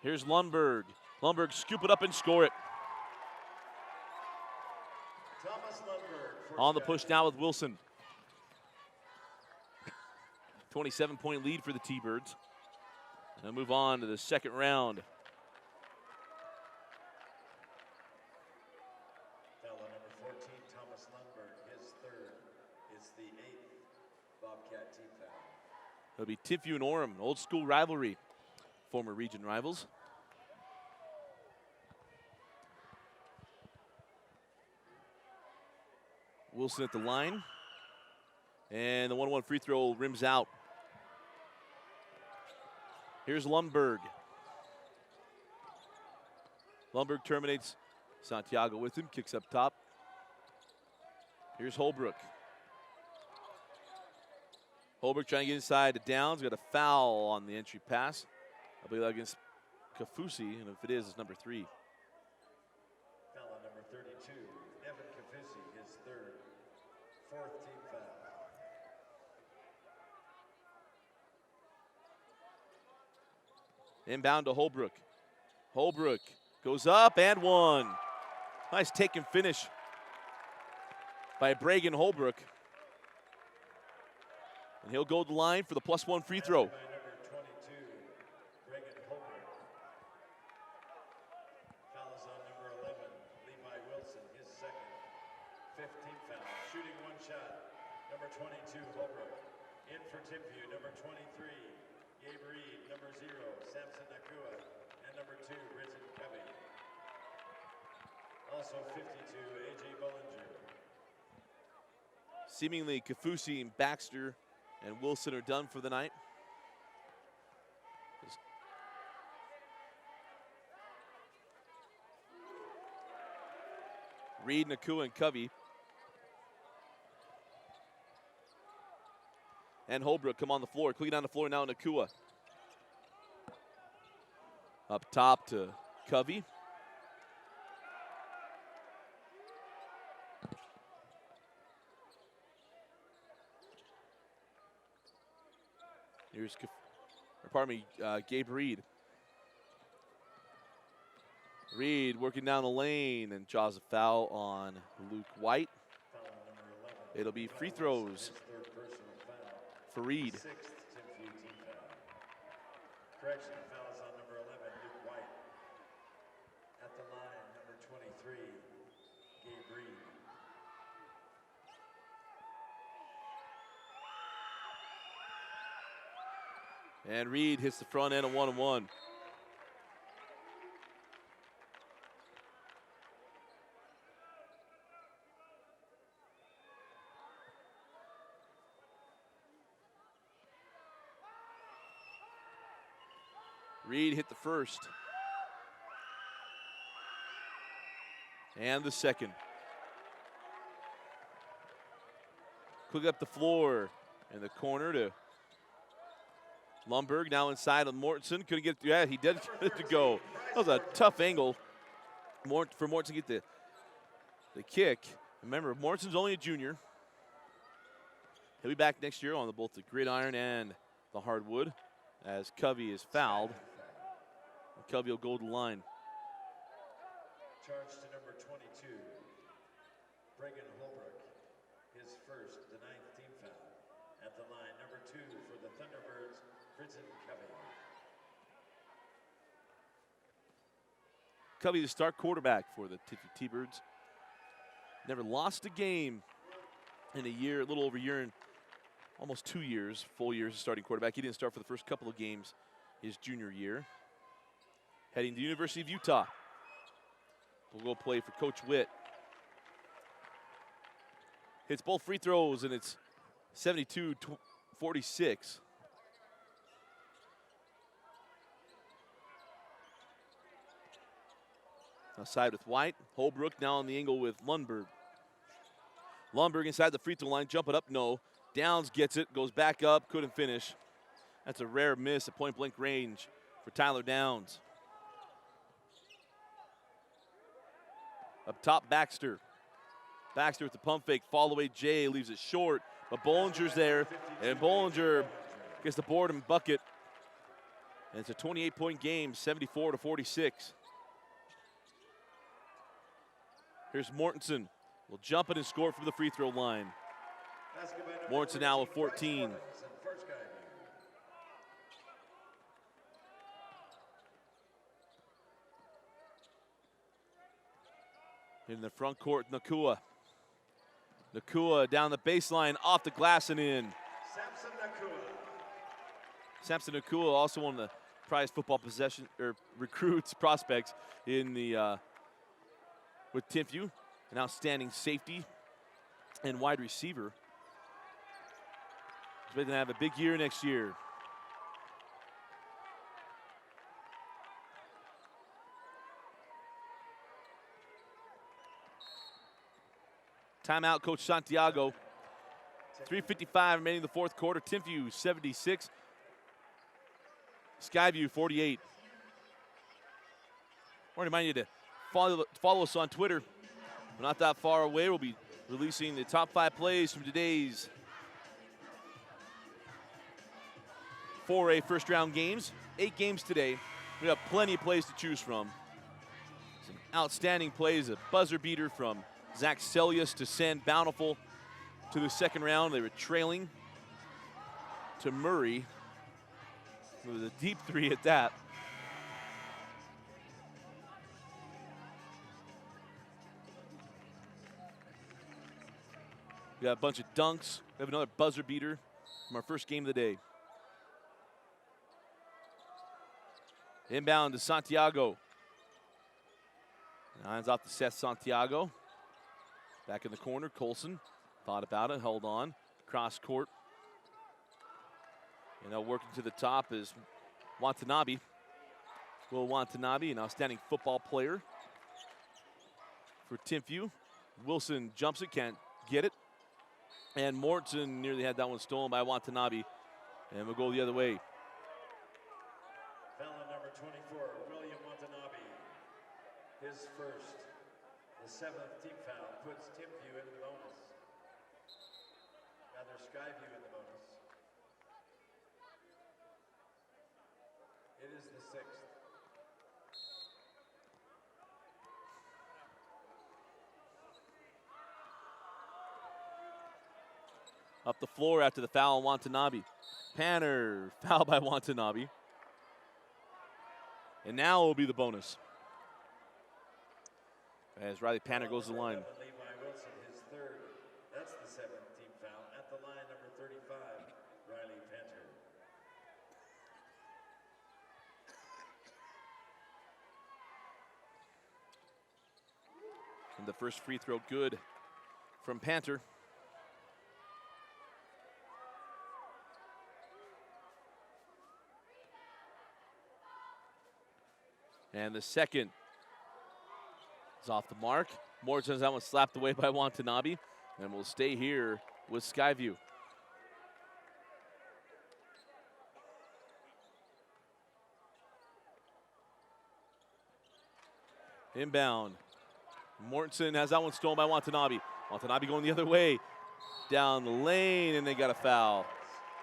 Here's Lundberg. Lundberg scoop it up and score it. Thomas Lundberg On the push now with Wilson. 27-point lead for the T-Birds. And they'll move on to the second round. Foul on number 14, Thomas Lundberg, his third. It's the 8th Bobcat team foul. It'll be Timpview and Orem, old school rivalry. Former region rivals. Wilson at the line. And the 1-1 free throw rims out. Here's Lundberg. Lundberg terminates. Santiago with him, kicks up top. Here's Holbrook. Holbrook trying to get inside to Downs. Got a foul on the entry pass. I believe that against Kafusi, and if it is, it's number 3. Foul on number 32, Devin Kafusi, his third. 4th team foul. Inbound to Holbrook. Holbrook goes up and one. Nice take and finish by Bragan Holbrook. And he'll go to the line for the +1 free throw. By number 22, Reagan fifth team foul. Shooting one shot, number 22, Holbrook. In for Timpview, number 23, Gabe Reed. Number 0, Samson Nakua. And number 2, Bridget Covey. Also 52, A.J. Bollinger. Seemingly Kafusi, Baxter, and Wilson are done for the night. Reed, Nakua, and Covey. And Holbrook come on the floor. Clean on the floor now, Nakua. Up top to Covey. Here's, Gabe Reed. Reed working down the lane and draws a foul on Luke White. It'll be free throws for Reed. Sixth Timpview team foul. Correction, foul is on number 11, Luke White. At the line, number 23, Gabe Reed. And Reed hits the front end of 1-and-1. Reed hit the first. And the second. Quick up the floor in the corner to Lundberg, now inside of Mortensen. Couldn't get, yeah, he did get to go. That was a tough angle for Mortensen to get the kick. Remember, Mortensen's only a junior. He'll be back next year on both the gridiron and the hardwood as Covey is fouled. Covey will go to the line. Charge to number 22, Bregan Holbrook. His first, the 9th team foul. At the line, number 2 for the Thunderbirds, Bridget Covey. Covey, the start quarterback for the T-Birds. Never lost a game in a year, a little over a year and almost 2 years, full years as starting quarterback. He didn't start for the first couple of games his junior year. Heading to the University of Utah. We'll go play for Coach Witt. Hits both free throws, and it's 72-46. Outside with White. Holbrook now on the angle with Lundberg. Lundberg inside the free throw line, jump it up, no. Downs gets it, goes back up, couldn't finish. That's a rare miss at point blank range for Tyler Downs. Up top, Baxter. Baxter with the pump fake, fall away Jay, leaves it short, but Bollinger's there, and Bollinger gets the board and bucket. And it's a 28-point game, 74-46. Here's Mortensen. Will jump it and score from the free throw line. Mortensen now with 14. In the front court, Nakua. Nakua down the baseline, off the glass and in. Samson Nakua, also one of the prize football possession or recruits, prospects in the with Timpview, an outstanding safety and wide receiver. He's going to have a big year next year. Timeout, Coach Santiago. 3:55 remaining in the fourth quarter. Timpview 76. Skyview 48. I want to remind you to follow us on Twitter. We're not that far away. We'll be releasing the top 5 plays from today's 4A first round games. 8 games today. We have plenty of plays to choose from. Some outstanding plays, a buzzer beater from Zach Celius to send Bountiful to the second round. They were trailing to Murray. It was a deep 3 at that. We got a bunch of dunks. We have another buzzer beater from our first game of the day. Inbound to Santiago. Hands off to Seth Santiago. Back in the corner, Colson thought about it, held on. Cross court. And now working to the top is Watanabe. Will Watanabe, an outstanding football player for Timpview. Wilson jumps it, can't get it. And Morton nearly had that one stolen by Watanabe. And we'll go the other way. Foul number 24, William Watanabe. His first, the 7th team foul, puts Timpview in the bonus. Rather, Skyview in the bonus. It is the 6th. Up the floor after the foul on Watanabe. Panner, foul by Watanabe. And now will be the bonus. As Riley Panner goes to the line. Levi Wilson, his 3rd. That's the 7th team foul. At the line, number 35, Riley Panter. And the first free throw good from Panter. And the second is off the mark. Morrison's that one slapped away by Watanabe. And we'll stay here with Skyview. Inbound. Mortensen has that one stolen by Watanabe. Watanabe going the other way. Down the lane, and they got a foul.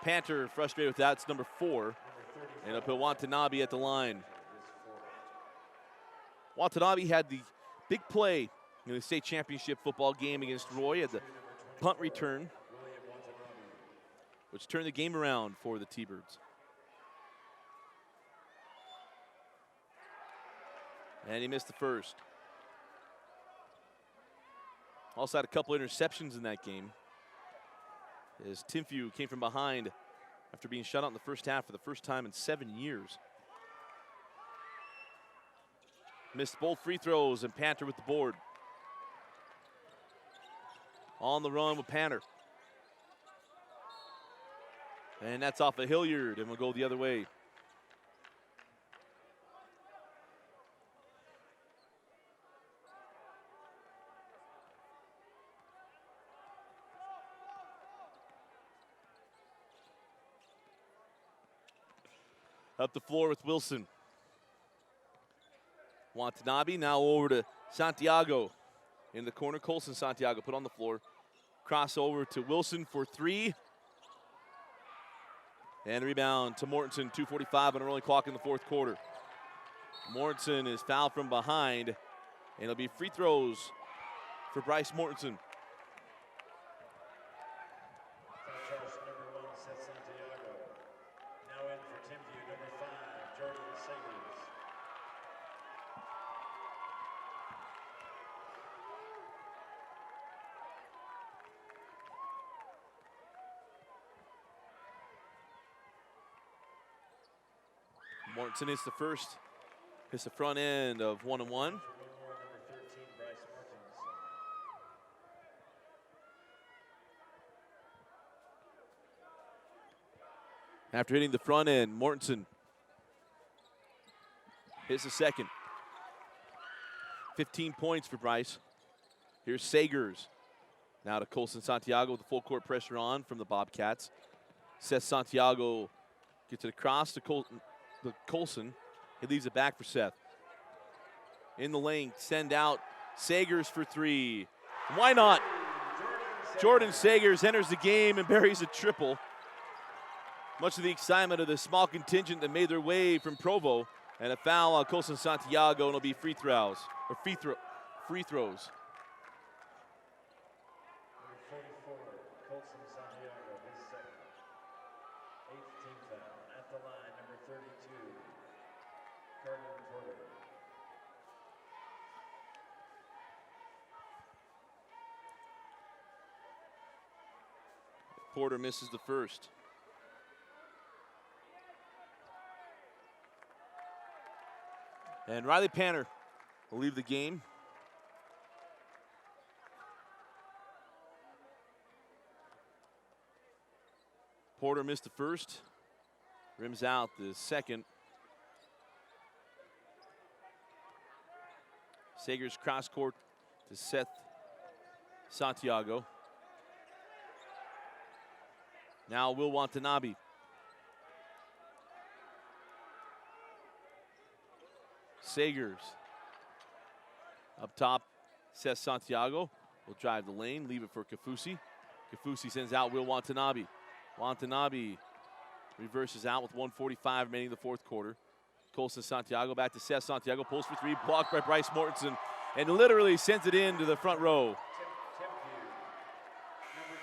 Panter frustrated with that. It's number 4. And up to Watanabe at the line. Watanabe had the big play in the state championship football game against Roy at the punt return, which turned the game around for the T-Birds. And he missed the first. Also had a couple interceptions in that game, as Timpview came from behind after being shut out in the first half for the first time in 7 years. Missed both free throws, and Panter with the board. On the run with Panter. And that's off of Hilliard, and we'll go the other way. Up the floor with Wilson. Watanabe now over to Santiago. In the corner, Colson Santiago put on the floor. Crossover to Wilson for 3. And rebound to Mortensen, 2:45 on a rolling clock in the 4th quarter. Mortensen is fouled from behind, and it'll be free throws for Bryce Mortensen. Number 1, Seth Santiago. Now in for Timpview, number 5, Jordan Sagers. Mortensen hits the first, hits the front end of 1 and 1. Number 13, Bryce Martins. After hitting the front end, Mortensen hits the second. 15 points for Bryce. Here's Sagers. Now to Colson Santiago with the full court pressure on from the Bobcats. Seth Santiago gets it across to Colson. He leaves it back for Seth. In the lane, send out Sagers for 3. Why not? Jordan Sagers enters the game and buries a triple. Much of the excitement of the small contingent that made their way from Provo. And a foul on Colson Santiago, and it'll be free throws. Number 44, Colson Santiago, his 2nd. 8th team foul. At the line, number 32, Cardinal Porter. Porter misses the first. And Riley Panner will leave the game. Porter missed the first. Rims out the second. Sagers cross court to Seth Santiago. Now Will Watanabe. Sagers up top. Seth Santiago will drive the lane, leave it for Kafusi. Kafusi sends out Will Watanabe. Watanabe reverses out with 1:45 remaining in the fourth quarter. Colson Santiago back to Seth Santiago, pulls for three, blocked by Bryce Mortensen, and literally sends it into the front row. Timpview, number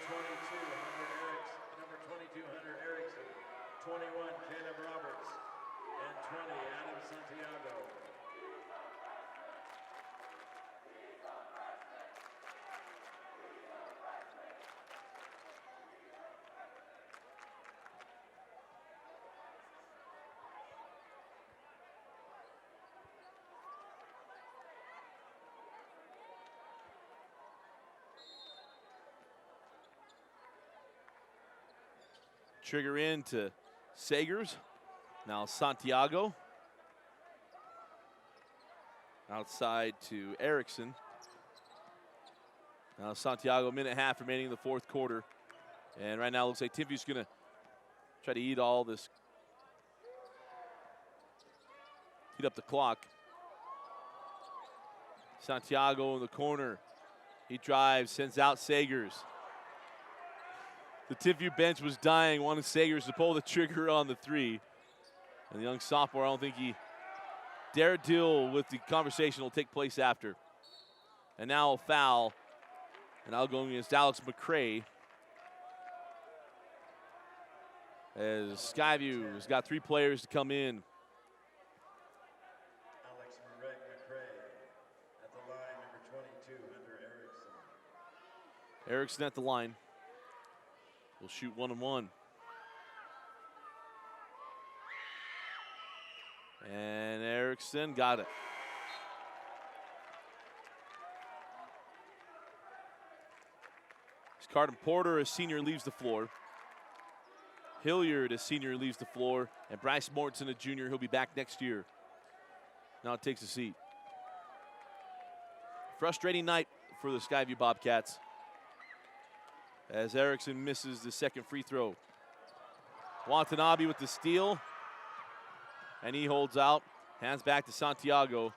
22, Hunter Erickson, 21, Caleb Roberts, and 20, Adam Santiago. Trigger in to Sagers. Now Santiago. Outside to Erickson. Now Santiago, minute and a half remaining in the fourth quarter. And right now it looks like Timpview's going to try to eat all this. Heat up the clock. Santiago in the corner. He drives, sends out Sagers. The Timpview bench was dying, wanted Sagers to pull the trigger on the three. And the young sophomore, I don't think he dared deal with the conversation that will take place after. And now a foul. And now going against Alex McCray. As Skyview has got three players to come in. Alex McCray at the line, number 22, Hunter Erickson. Erickson at the line. Will shoot 1-1. And Erickson got it. Carden Porter, a senior, leaves the floor. Hilliard, a senior, leaves the floor. And Bryce Mortensen, a junior, he'll be back next year. Now takes a seat. Frustrating night for the Skyview Bobcats, as Erickson misses the second free throw. Watanabe with the steal. And he holds out. Hands back to Santiago.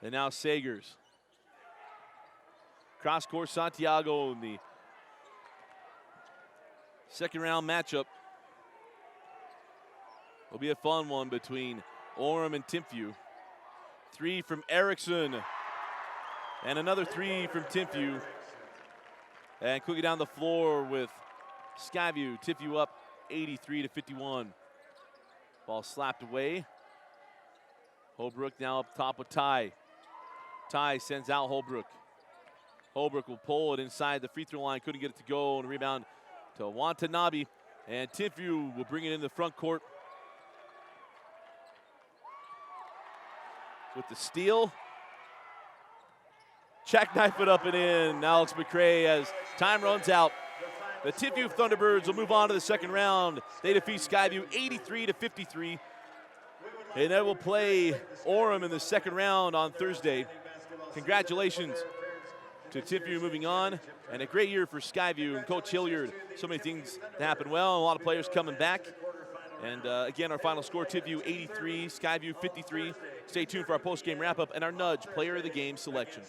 And now Sagers. Cross court Santiago in the second round matchup. Will be a fun one between Orem and Timpview. Three from Erickson. And another three from Timpview. And quickly down the floor with Skyview. Timpview up 83-51. Ball slapped away. Holbrook now up top with Ty. Ty sends out Holbrook. Holbrook will pull it inside the free throw line. Couldn't get it to go. And rebound to Watanabe. And Timpview will bring it in the front court with the steal. Jackknife it up and in. Alex McCray, as time runs out. The Timpview Thunderbirds will move on to the second round. They defeat Skyview 83-53. And they will play Orem in the second round on Thursday. Congratulations to Timpview moving on. And a great year for Skyview and Coach Hilliard. So many things that happened well. A lot of players coming back. And again, our final score, Timpview 83, Skyview 53. Stay tuned for our post-game wrap-up and our Nudge Player of the Game selection.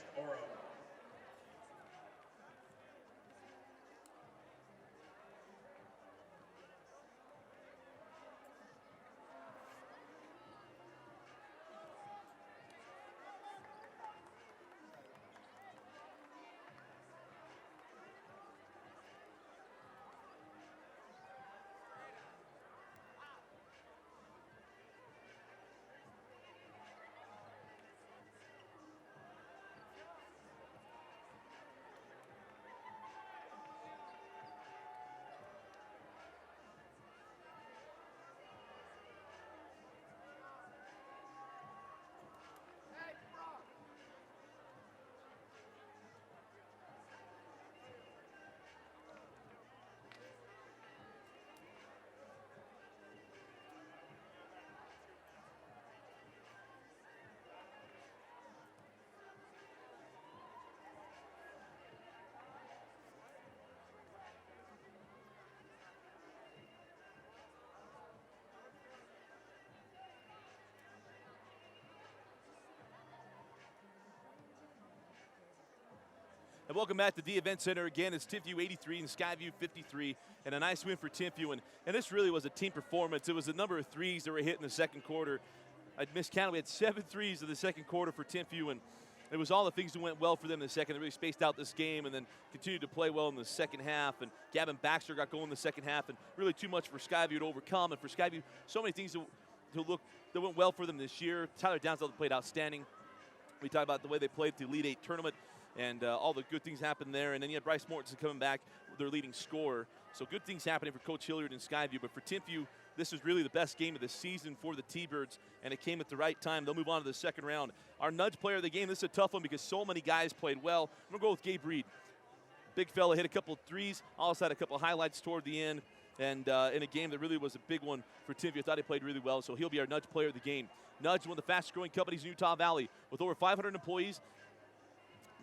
And welcome back to the Event Center again. It's Timpview 83 and Skyview 53, and a nice win for Timpview. And this really was a team performance. It was a number of threes that were hit in the second quarter. I'd miscounted. We had 7 threes in the second quarter for Timpview, and it was all the things that went well for them in the second. They really spaced out this game and then continued to play well in the second half. And Gavin Baxter got going in the second half, and really too much for Skyview to overcome. And for Skyview, so many things that went well for them this year. Tyler Downsell played outstanding. We talked about the way they played the Elite 8 tournament, and all the good things happened there. And then you had Bryce Mortensen coming back, their leading scorer. So good things happening for Coach Hilliard and Skyview. But for Timpview, this was really the best game of the season for the T-Birds, and it came at the right time. They'll move on to the second round. Our nudge player of the game, this is a tough one because so many guys played well. I'm going to go with Gabe Reed. Big fella, hit a couple of threes, also had a couple of highlights toward the end, and in a game that really was a big one for Timpview. I thought he played really well, so he'll be our nudge player of the game. Nudge, one of the fastest growing companies in Utah Valley. With over 500 employees,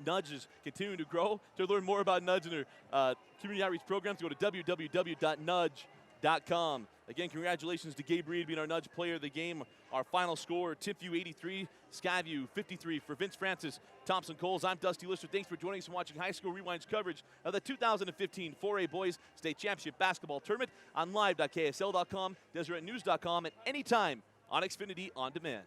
Nudge is continuing to grow. To learn more about Nudge and their community outreach programs, go to www.nudge.com. Again, congratulations to Gabe Reed being our Nudge player of the game. Our final score, Timpview 83, Skyview 53. For Vince Francis, Thompson Coles, I'm Dusty Lister. Thanks for joining us and watching High School Rewind's coverage of the 2015 4A Boys State Championship Basketball Tournament on live.ksl.com, DeseretNews.com, at any time on Xfinity On Demand.